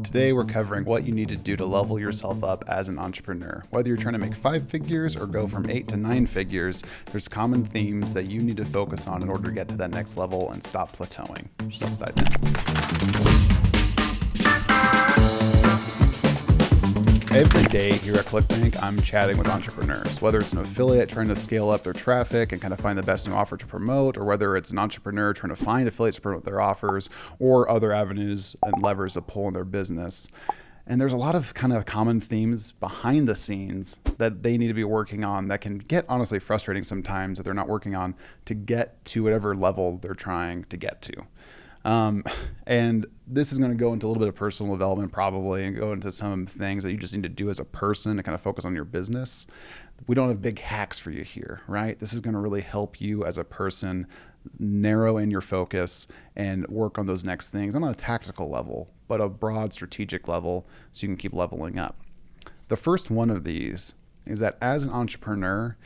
Today we're covering what you need to do to level yourself up as an entrepreneur. Whether you're trying to make 5 figures or go from 8 to 9 figures, there's common themes that you need to focus on in order to get to that next level and stop plateauing. Let's dive in. Every day here at ClickBank, I'm chatting with entrepreneurs, whether it's an affiliate trying to scale up their traffic and kind of find the best new offer to promote, or whether it's an entrepreneur trying to find affiliates to promote their offers, or other avenues and levers to pull in their business. And there's a lot of kind of common themes behind the scenes that they need to be working on that can get honestly frustrating sometimes that they're not working on to get to whatever level they're trying to get to. And this is going to go into a little bit of personal development probably and go into some things that you just need to do as a person to kind of focus on your business. We don't have big hacks for you here, right? This is going to really help you as a person narrow in your focus and work on those next things, not on a tactical level, but a broad strategic level so you can keep leveling up. The first one of these is that as an entrepreneur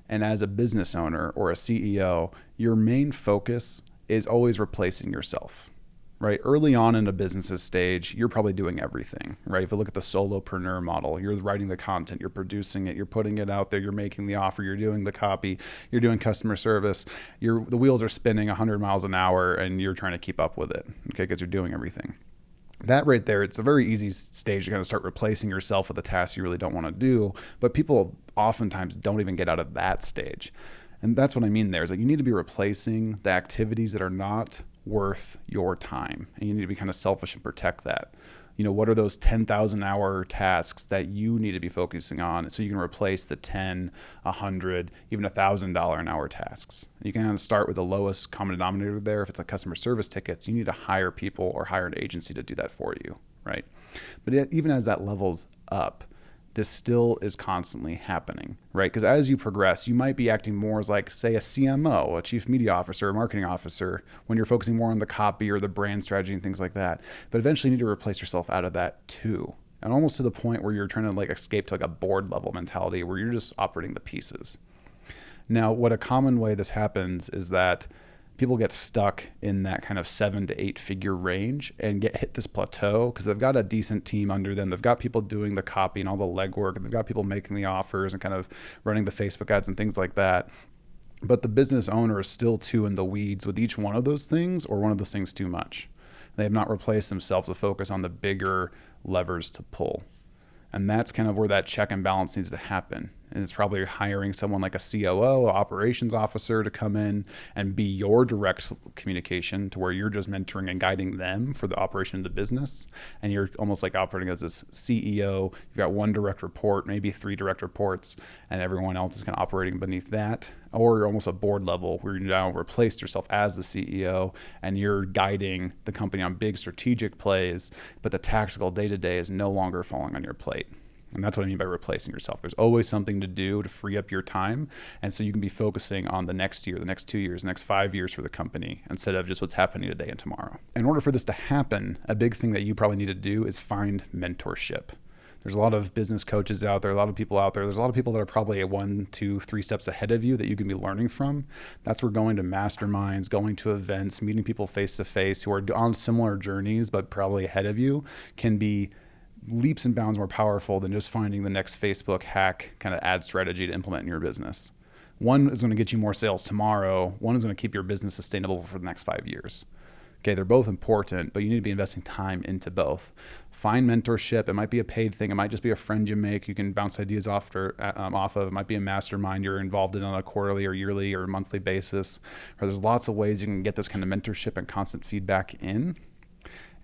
and as a business owner or a CEO, your main focus is always replacing yourself, right? Early on in a business's stage, you're probably doing everything, right? If you look at the solopreneur model, you're writing the content, you're producing it, you're putting it out there, you're making the offer, you're doing the copy, you're doing customer service, the wheels are spinning 100 miles an hour and you're trying to keep up with it, okay? Because you're doing everything. That right there, it's a very easy stage to kind of start replacing yourself with the tasks you really don't want to do, but people oftentimes don't even get out of that stage. And that's what I mean there is like you need to be replacing the activities that are not worth your time. And you need to be kind of selfish and protect that. You know, what are those 10,000 hour tasks that you need to be focusing on so you can replace the 10, 100, even $1,000 an hour tasks. You can kind of start with the lowest common denominator there. If it's like customer service tickets, you need to hire people or hire an agency to do that for you, right? But even as that levels up, this still is constantly happening, right? Because as you progress, you might be acting more as like, say, a CMO, a chief media officer, a marketing officer, when you're focusing more on the copy or the brand strategy and things like that. But eventually you need to replace yourself out of that too. And almost to the point where you're trying to like escape to like a board level mentality where you're just operating the pieces. Now, what a common way this happens is that people get stuck in that kind of 7 to 8 figure range and hit this plateau because they've got a decent team under them. They've got people doing the copy and all the legwork, and they've got people making the offers and kind of running the Facebook ads and things like that. But the business owner is still too in the weeds with each one of those things or one of those things too much. They have not replaced themselves to focus on the bigger levers to pull. And that's kind of where that check and balance needs to happen. And it's probably hiring someone like a COO, operations officer to come in and be your direct communication to where you're just mentoring and guiding them for the operation of the business. And you're almost like operating as this CEO. You've got one direct report, maybe 3 direct reports, and everyone else is kind of operating beneath that. Or you're almost a board level where you now replaced yourself as the CEO and you're guiding the company on big strategic plays, but the tactical day-to-day is no longer falling on your plate. And that's what I mean by replacing yourself. There's always something to do to free up your time. And so you can be focusing on the next year, the next 2 years, the next 5 years for the company instead of just what's happening today and tomorrow. In order for this to happen, a big thing that you probably need to do is find mentorship. There's a lot of business coaches out there, a lot of people out there. There's a lot of people that are probably 1, 2, 3 steps ahead of you that you can be learning from. That's where going to masterminds, going to events, meeting people face to face who are on similar journeys, but probably ahead of you can be leaps and bounds more powerful than just finding the next Facebook hack kind of ad strategy to implement in your business. One is going to get you more sales tomorrow. One is going to keep your business sustainable for the next 5 years. Okay, they're both important, but you need to be investing time into both. Find mentorship. It might be a paid thing. It might just be a friend you make. You can bounce ideas off of. It might be a mastermind you're involved in on a quarterly or yearly or monthly basis. Or there's lots of ways you can get this kind of mentorship and constant feedback in.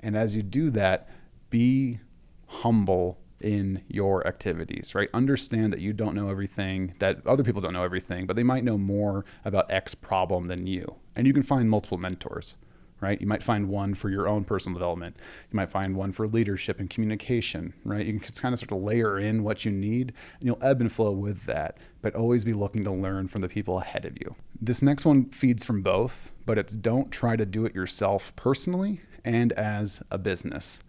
And as you do that, be humble in your activities, right? Understand that you don't know everything, that other people don't know everything, but they might know more about X problem than you. And you can find multiple mentors, right? You might find one for your own personal development. You might find one for leadership and communication, right? You can just kind of start to layer in what you need and you'll ebb and flow with that, but always be looking to learn from the people ahead of you. This next one feeds from both, but it's don't try to do it yourself personally and as a business.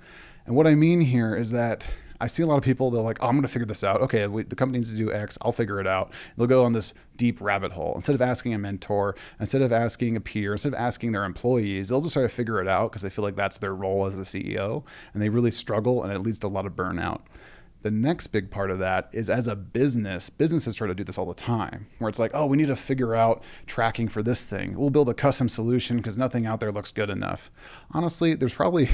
And what I mean here is that I see a lot of people, they're like, oh, I'm going to figure this out. Okay, the company needs to do X. I'll figure it out. They'll go on this deep rabbit hole. Instead of asking a mentor, instead of asking a peer, instead of asking their employees, they'll just try to figure it out because they feel like that's their role as the CEO. And they really struggle, and it leads to a lot of burnout. The next big part of that is, as a businesses try to do this all the time, where it's like, oh, we need to figure out tracking for this thing. We'll build a custom solution because nothing out there looks good enough. Honestly, there's probably,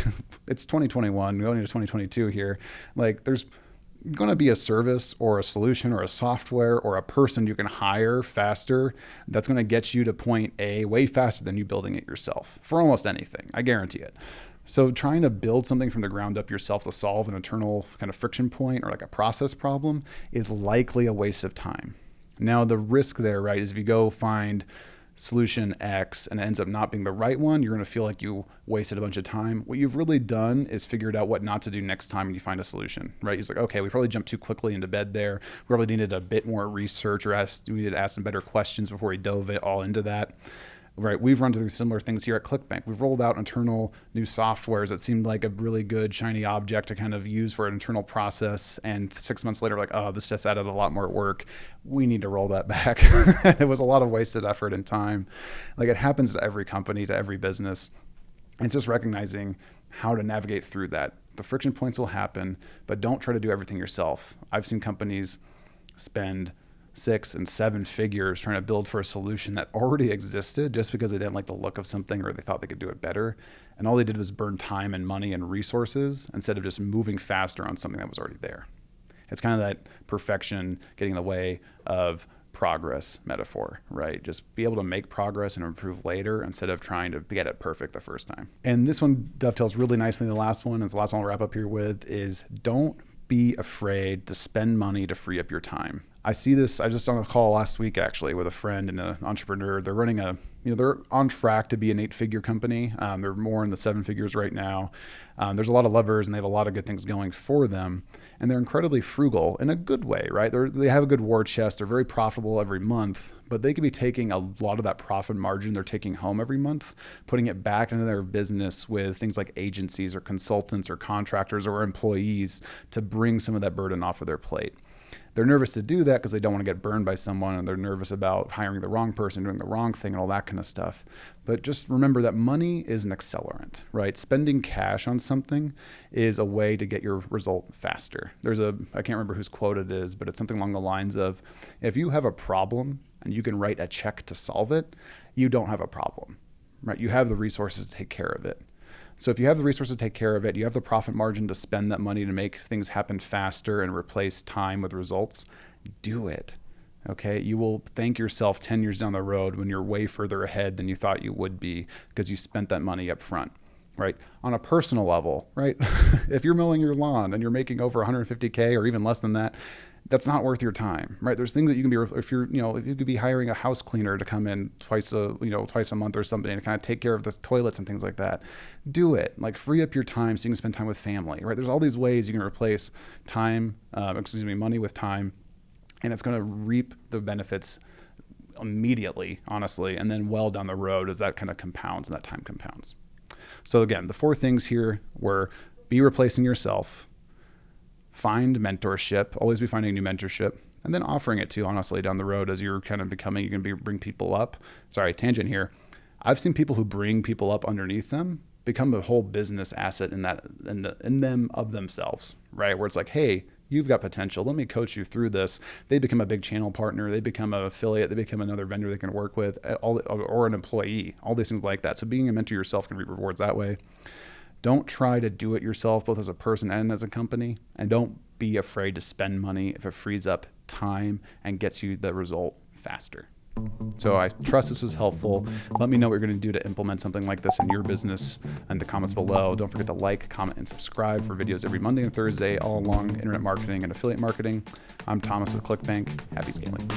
it's 2021, going into 2022 here. Like, there's going to be a service or a solution or a software or a person you can hire faster that's going to get you to point A way faster than you building it yourself for almost anything. I guarantee it. So trying to build something from the ground up yourself to solve an internal kind of friction point or like a process problem is likely a waste of time. Now, the risk there, right, is if you go find solution X and it ends up not being the right one, you're going to feel like you wasted a bunch of time. What you've really done is figured out what not to do next time when you find a solution, right? It's like, okay, we probably jumped too quickly into bed there. We probably needed a bit more research, or we needed to ask some better questions before we dove it all into that. Right, we've run through similar things here at ClickBank. We've rolled out internal new softwares that seemed like a really good shiny object to kind of use for an internal process. And 6 months later, like, oh, this just added a lot more work. We need to roll that back. It was a lot of wasted effort and time. Like, it happens to every company, to every business. It's just recognizing how to navigate through that. The friction points will happen, but don't try to do everything yourself. I've seen companies spend 6 and 7 figures trying to build for a solution that already existed just because they didn't like the look of something or they thought they could do it better. And all they did was burn time and money and resources instead of just moving faster on something that was already there. It's kind of that perfection getting in the way of progress metaphor, right? Just be able to make progress and improve later instead of trying to get it perfect the first time. And this one dovetails really nicely in the last one. And it's the last one I'll wrap up here with is, don't be afraid to spend money to free up your time. I see this, I was just on a call last week actually with a friend and an entrepreneur. They're running they're on track to be an 8-figure company. They're more in the 7 figures right now. There's a lot of levers and they have a lot of good things going for them. And they're incredibly frugal in a good way, right? They have a good war chest. They're very profitable every month, but they could be taking a lot of that profit margin they're taking home every month, putting it back into their business with things like agencies or consultants or contractors or employees to bring some of that burden off of their plate. They're nervous to do that because they don't want to get burned by someone, and they're nervous about hiring the wrong person, doing the wrong thing, and all that kind of stuff. But just remember that money is an accelerant, right? Spending cash on something is a way to get your result faster. I can't remember whose quote it is, but it's something along the lines of, if you have a problem and you can write a check to solve it, you don't have a problem, right? You have the resources to take care of it. So if you have the resources to take care of it, you have the profit margin to spend that money to make things happen faster and replace time with results, do it. Okay, you will thank yourself 10 years down the road when you're way further ahead than you thought you would be because you spent that money up front, right? On a personal level, right? If you're mowing your lawn and you're making over 150K or even less than that, that's not worth your time, right? There's things that you can be, if you could be hiring a house cleaner to come in twice a month or something and kind of take care of the toilets and things like that. Do it. Like, free up your time so you can spend time with family, right? There's all these ways you can replace money with time, and it's going to reap the benefits immediately, honestly, and then well down the road as that kind of compounds and that time compounds. So again, the 4 things here were: be replacing yourself, find mentorship, always be finding new mentorship, and then offering it to, honestly, down the road as you're kind of becoming, you can bring people up. Sorry, tangent here. I've seen people who bring people up underneath them become a whole business asset in them of themselves, right? Where it's like, hey, you've got potential. Let me coach you through this. They become a big channel partner. They become an affiliate. They become another vendor they can work with, or an employee, all these things like that. So being a mentor yourself can reap rewards that way. Don't try to do it yourself, both as a person and as a company. And don't be afraid to spend money if it frees up time and gets you the result faster. So I trust this was helpful. Let me know what you're going to do to implement something like this in your business in the comments below. Don't forget to like, comment, and subscribe for videos every Monday and Thursday all along internet marketing and affiliate marketing. I'm Thomas with ClickBank. Happy scaling.